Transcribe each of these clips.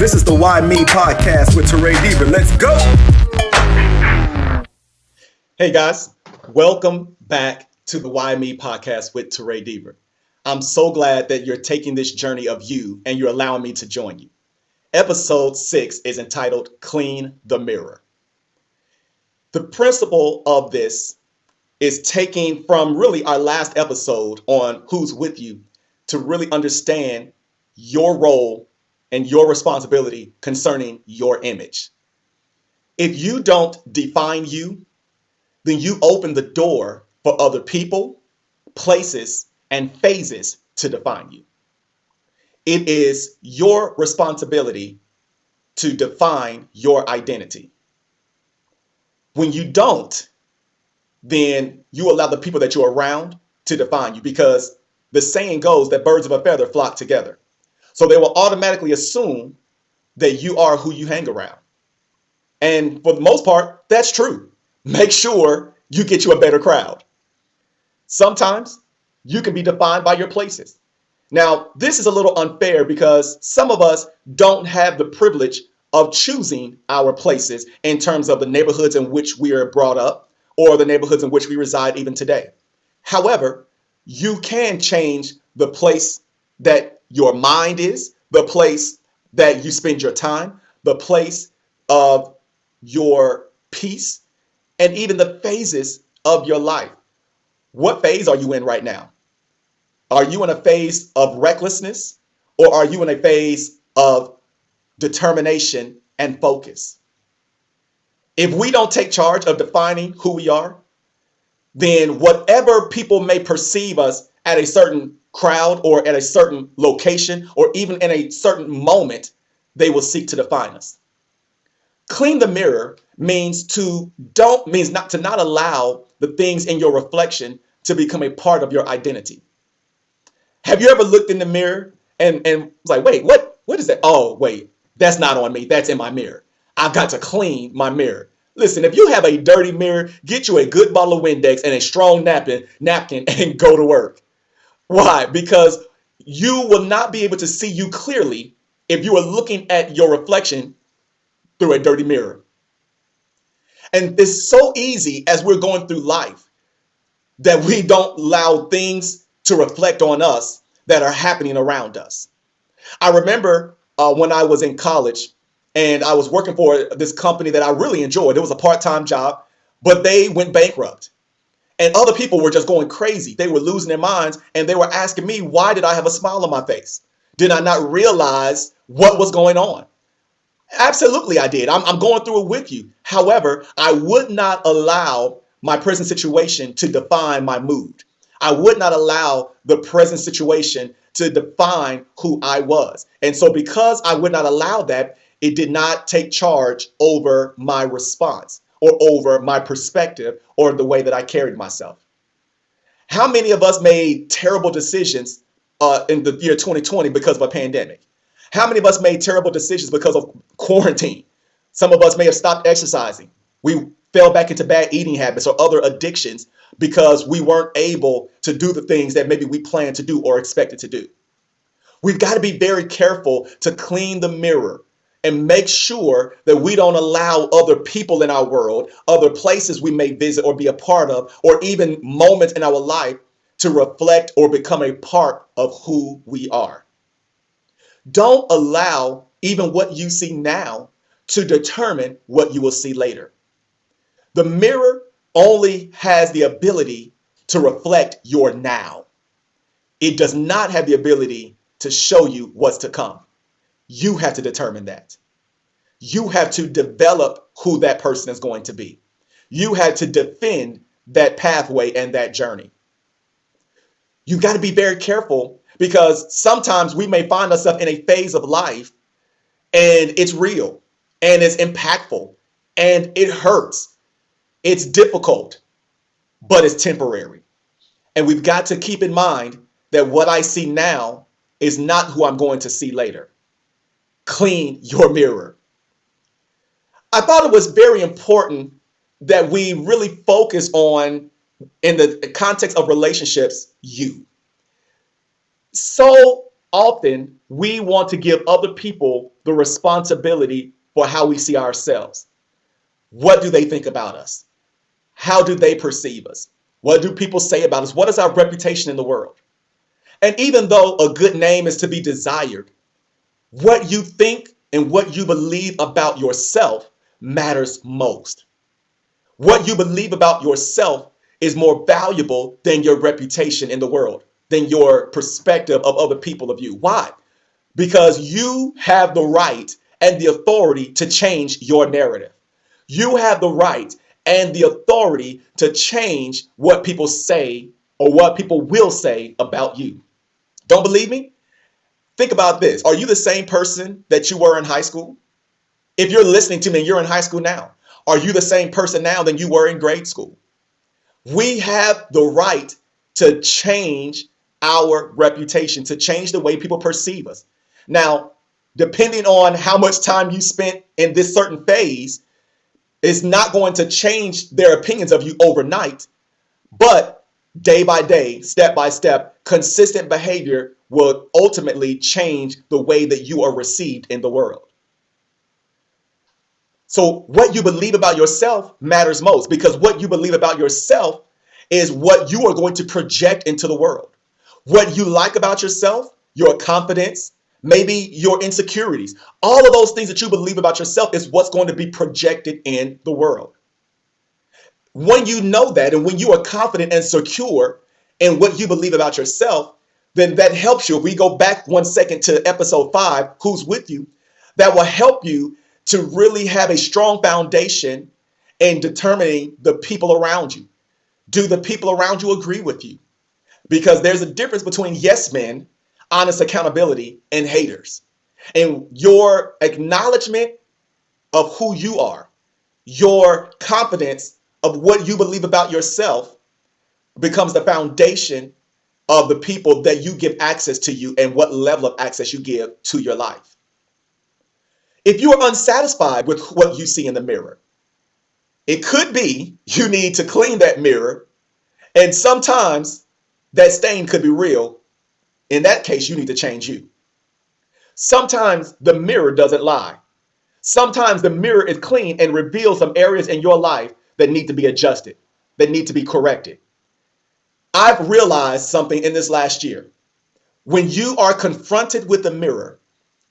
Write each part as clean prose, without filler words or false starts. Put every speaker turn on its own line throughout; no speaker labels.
This is the Why Me podcast with Tarray, deaver. Let's go.
Hey guys, welcome back to the Why Me podcast with tarray, deaver. I'm so glad that you're taking this journey of you and you're allowing me to join you. Episode 6 is entitled Clean the Mirror. The principle of this is taking from really our last episode on Who's With You to really understand your role and your responsibility concerning your image. If you don't define you, then you open the door for other people, places, and phases to define you. It is your responsibility to define your identity. When you don't, then you allow the people that you're around to define you, because the saying goes that birds of a feather flock together. So they will automatically assume that you are who you hang around. And for the most part, that's true. Make sure you get you a better crowd. Sometimes you can be defined by your places. Now, this is a little unfair because some of us don't have the privilege of choosing our places in terms of the neighborhoods in which we are brought up or the neighborhoods in which we reside even today. However, you can change the place that your mind is, the place that you spend your time, the place of your peace, and even the phases of your life. What phase are you in right now? Are you in a phase of recklessness, or are you in a phase of determination and focus? If we don't take charge of defining who we are, then whatever people may perceive us at a certain crowd or at a certain location or even in a certain moment, they will seek to define us. Clean the mirror means not to not allow the things in your reflection to become a part of your identity. Have you ever looked in the mirror and was like, wait, what is that? Oh, wait, that's not on me. That's in my mirror. I've got to clean my mirror. Listen, if you have a dirty mirror, get you a good bottle of Windex and a strong napkin and go to work. Why? Because you will not be able to see you clearly if you are looking at your reflection through a dirty mirror. And it's so easy as we're going through life that we don't allow things to reflect on us that are happening around us. I remember when I was in college and I was working for this company that I really enjoyed. It was a part-time job, but they went bankrupt. And other people were just going crazy. They were losing their minds and they were asking me, why did I have a smile on my face? Did I not realize what was going on? Absolutely, I did. I'm going through it with you. However, I would not allow my present situation to define my mood. I would not allow the present situation to define who I was. And so because I would not allow that, it did not take charge over my response or over my perspective or the way that I carried myself. How many of us made terrible decisions in the year 2020 because of a pandemic? How many of us made terrible decisions because of quarantine? Some of us may have stopped exercising. We fell back into bad eating habits or other addictions because we weren't able to do the things that maybe we planned to do or expected to do. We've got to be very careful to clean the mirror and make sure that we don't allow other people in our world, other places we may visit or be a part of, or even moments in our life to reflect or become a part of who we are. Don't allow even what you see now to determine what you will see later. The mirror only has the ability to reflect your now. It does not have the ability to show you what's to come. You have to determine that. You have to develop who that person is going to be. You have to defend that pathway and that journey. You've got to be very careful because sometimes we may find ourselves in a phase of life and it's real and it's impactful and it hurts. It's difficult, but it's temporary. And we've got to keep in mind that what I see now is not who I'm going to see later. Clean your mirror. I thought it was very important that we really focus on, in the context of relationships, you. So often we want to give other people the responsibility for how we see ourselves. What do they think about us? How do they perceive us? What do people say about us? What is our reputation in the world? And even though a good name is to be desired, what you think and what you believe about yourself matters most. What you believe about yourself is more valuable than your reputation in the world, than your perspective of other people of you. Why? Because you have the right and the authority to change your narrative. You have the right and the authority to change what people say or what people will say about you. Don't believe me? Think about this. Are you the same person that you were in high school? If you're listening to me and you're in high school now, are you the same person now than you were in grade school? We have the right to change our reputation, to change the way people perceive us. Now, depending on how much time you spent in this certain phase, it's not going to change their opinions of you overnight, but day by day, step by step, consistent behavior will ultimately change the way that you are received in the world. So what you believe about yourself matters most, because what you believe about yourself is what you are going to project into the world. What you like about yourself, your confidence, maybe your insecurities, all of those things that you believe about yourself is what's going to be projected in the world. When you know that, and when you are confident and secure in what you believe about yourself, then that helps you. If we go back 1 second to episode 5, who's with you, that will help you to really have a strong foundation in determining the people around you. Do the people around you agree with you? Because there's a difference between yes men, honest accountability, and haters. And your acknowledgement of who you are, your confidence of what you believe about yourself becomes the foundation of the people that you give access to you and what level of access you give to your life. If you are unsatisfied with what you see in the mirror, it could be you need to clean that mirror, and sometimes that stain could be real. In that case, you need to change you. Sometimes the mirror doesn't lie. Sometimes the mirror is clean and reveals some areas in your life that need to be adjusted, that need to be corrected. I've realized something in this last year. When you are confronted with the mirror,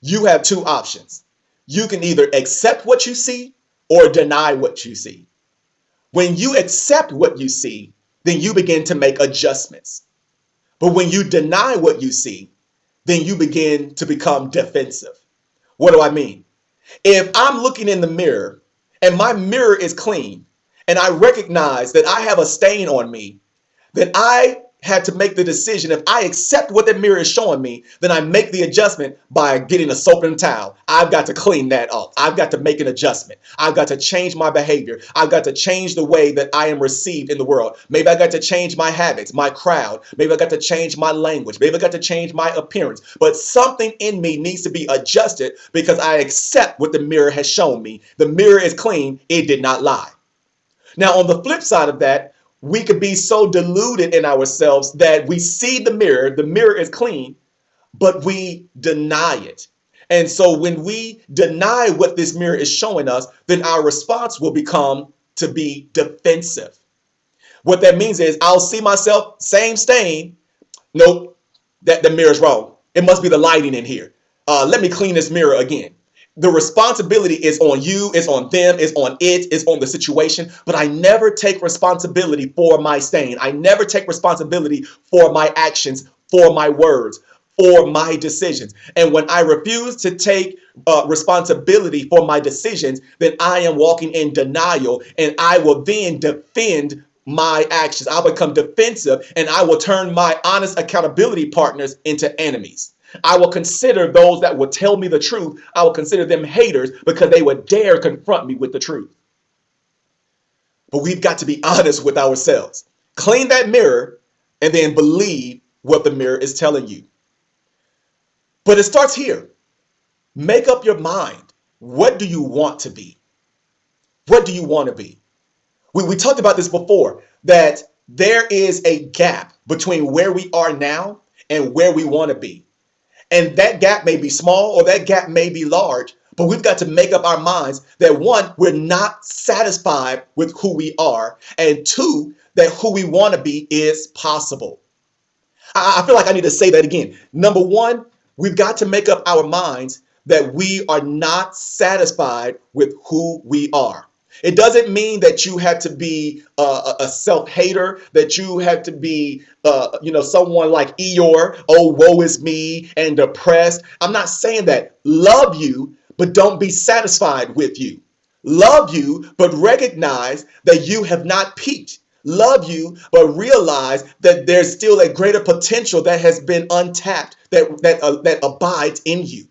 you have two options. You can either accept what you see or deny what you see. When you accept what you see, then you begin to make adjustments. But when you deny what you see, then you begin to become defensive. What do I mean? If I'm looking in the mirror and my mirror is clean and I recognize that I have a stain on me, then I had to make the decision. If I accept what the mirror is showing me, then I make the adjustment by getting a soap and towel. I've got to clean that up. I've got to make an adjustment. I've got to change my behavior. I've got to change the way that I am received in the world. Maybe I got to change my habits, my crowd. Maybe I got to change my language. Maybe I got to change my appearance. But something in me needs to be adjusted because I accept what the mirror has shown me. The mirror is clean. It did not lie. Now, on the flip side of that, we could be so deluded in ourselves that we see the mirror is clean, but we deny it. And so when we deny what this mirror is showing us, then our response will become to be defensive. What that means is I'll see myself, same stain. Nope, that the mirror's wrong. It must be the lighting in here. Let me clean this mirror again. The responsibility is on you, it's on them, it's on it, it's on the situation. But I never take responsibility for my stain. I never take responsibility for my actions, for my words, for my decisions. And when I refuse to take responsibility for my decisions, then I am walking in denial, and I will then defend my actions. I'll become defensive, and I will turn my honest accountability partners into enemies. I will consider those that will tell me the truth. I will consider them haters because they would dare confront me with the truth. But we've got to be honest with ourselves. Clean that mirror and then believe what the mirror is telling you. But it starts here. Make up your mind. What do you want to be? What do you want to be? We talked about this before, that there is a gap between where we are now and where we want to be. And that gap may be small or that gap may be large, but we've got to make up our minds that one, we're not satisfied with who we are, and two, that who we want to be is possible. I feel like I need to say that again. Number one, we've got to make up our minds that we are not satisfied with who we are. It doesn't mean that you have to be a self-hater, that you have to be, someone like Eeyore, oh, woe is me, and depressed. I'm not saying that. Love you, but don't be satisfied with you. Love you, but recognize that you have not peaked. Love you, but realize that there's still a greater potential that has been untapped, that abides in you.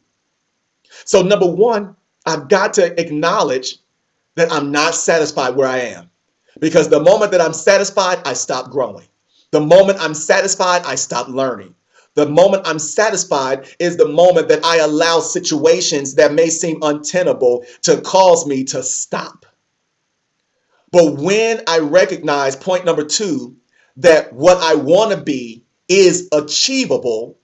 So number one, I've got to acknowledge that I'm not satisfied where I am. Because the moment that I'm satisfied, I stop growing. The moment I'm satisfied, I stop learning. The moment I'm satisfied is the moment that I allow situations that may seem untenable to cause me to stop. But when I recognize, point number two, that what I want to be is achievable,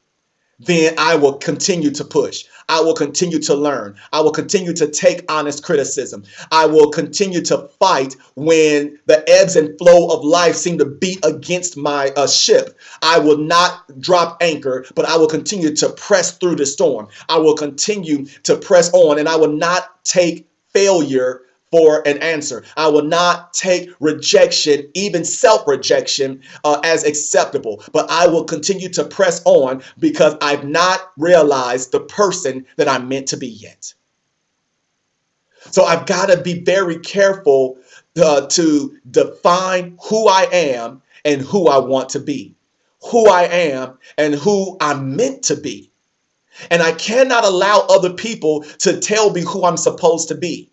then I will continue to push. I will continue to learn. I will continue to take honest criticism. I will continue to fight when the ebbs and flow of life seem to beat against my ship. I will not drop anchor, but I will continue to press through the storm. I will continue to press on, and I will not take failure for an answer. I will not take rejection, even self-rejection, as acceptable, but I will continue to press on because I've not realized the person that I'm meant to be yet. So I've got to be very careful to define who I am and who I want to be, who I am and who I'm meant to be. And I cannot allow other people to tell me who I'm supposed to be,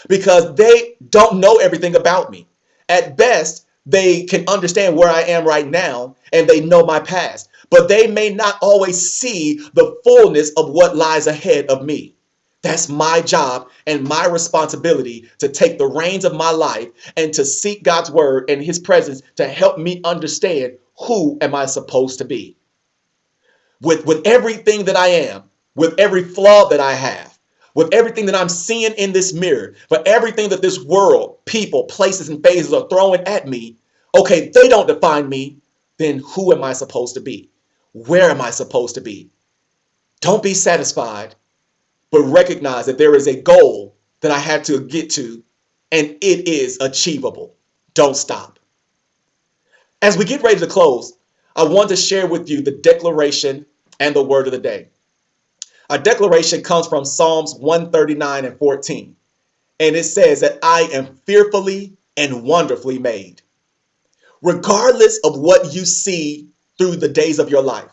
because they don't know everything about me. At best, they can understand where I am right now and they know my past, but they may not always see the fullness of what lies ahead of me. That's my job and my responsibility to take the reins of my life and to seek God's word and his presence to help me understand who am I supposed to be. With everything that I am, with every flaw that I have, with everything that I'm seeing in this mirror, for everything that this world, people, places, and phases are throwing at me, okay, they don't define me, then who am I supposed to be? Where am I supposed to be? Don't be satisfied, but recognize that there is a goal that I have to get to, and it is achievable. Don't stop. As we get ready to close, I want to share with you the declaration and the word of the day. Our declaration comes from Psalms 139 and 14. And it says that I am fearfully and wonderfully made. Regardless of what you see through the days of your life,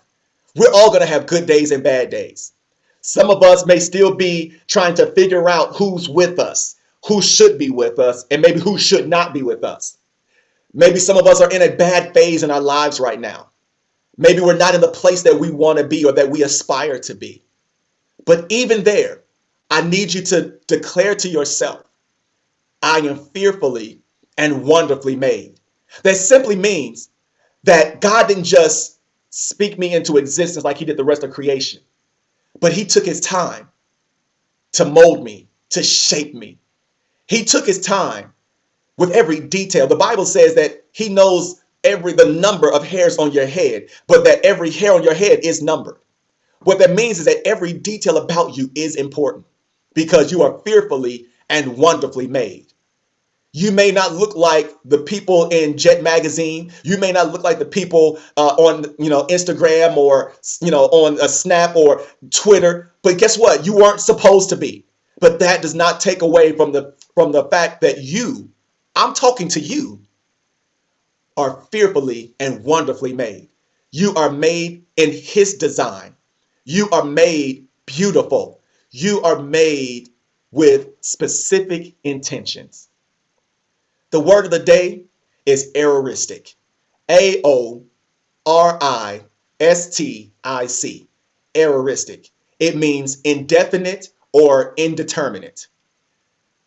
we're all going to have good days and bad days. Some of us may still be trying to figure out who's with us, who should be with us, and maybe who should not be with us. Maybe some of us are in a bad phase in our lives right now. Maybe we're not in the place that we want to be or that we aspire to be. But even there, I need you to declare to yourself, I am fearfully and wonderfully made. That simply means that God didn't just speak me into existence like he did the rest of creation, but he took his time to mold me, to shape me. He took his time with every detail. The Bible says that he knows the number of hairs on your head, but that every hair on your head is numbered. What that means is that every detail about you is important because you are fearfully and wonderfully made. You may not look like the people in Jet Magazine. You may not look like the people on Instagram or on a Snap or Twitter. But guess what? You weren't supposed to be. But that does not take away from the fact that you, I'm talking to you, are fearfully and wonderfully made. You are made in his design. You are made beautiful. You are made with specific intentions. The word of the day is aoristic. A-O-R-I-S-T-I-C. Aoristic. It means indefinite or indeterminate.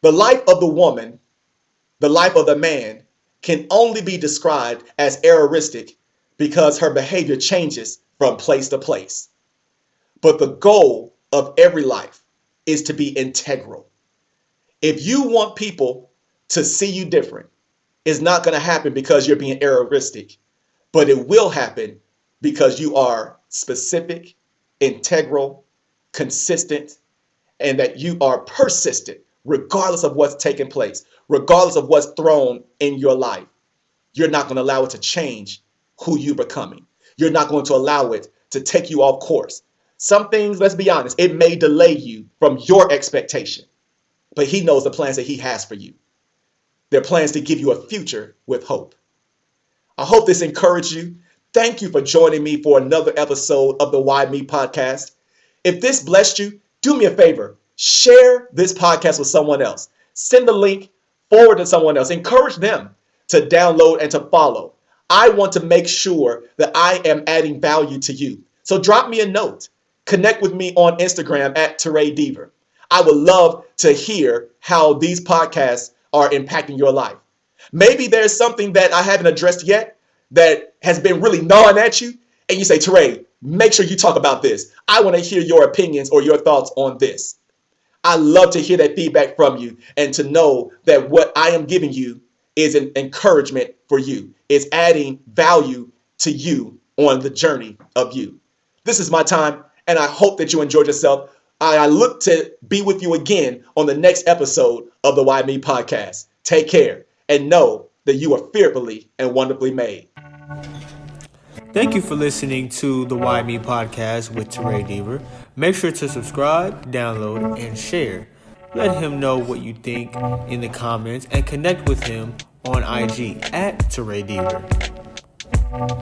The life of the woman, the life of the man, can only be described as aoristic because her behavior changes from place to place. But the goal of every life is to be integral. If you want people to see you different, it's not going to happen because you're being erroristic, but it will happen because you are specific, integral, consistent, and that you are persistent, regardless of what's taking place, regardless of what's thrown in your life. You're not going to allow it to change who you're becoming. You're not going to allow it to take you off course. Some things, let's be honest, it may delay you from your expectation, but he knows the plans that he has for you. They're plans to give you a future with hope. I hope this encouraged you. Thank you for joining me for another episode of the Why Me podcast. If this blessed you, do me a favor. Share this podcast with someone else. Send the link forward to someone else. Encourage them to download and to follow. I want to make sure that I am adding value to you. So drop me a note. Connect with me on Instagram at tarray, deaver. I would love to hear how these podcasts are impacting your life. Maybe there's something that I haven't addressed yet that has been really gnawing at you, and you say, Tarray, make sure you talk about this. I want to hear your opinions or your thoughts on this. I love to hear that feedback from you and to know that what I am giving you is an encouragement for you. It's adding value to you on the journey of you. This is my time, and I hope that you enjoyed yourself. I look to be with you again on the next episode of the Why Me podcast. Take care and know that you are fearfully and wonderfully made.
Thank you for listening to the Why Me podcast with Tarray Deaver. Make sure to subscribe, download, and share. Let him know what you think in the comments and connect with him on IG at Tarray Deaver.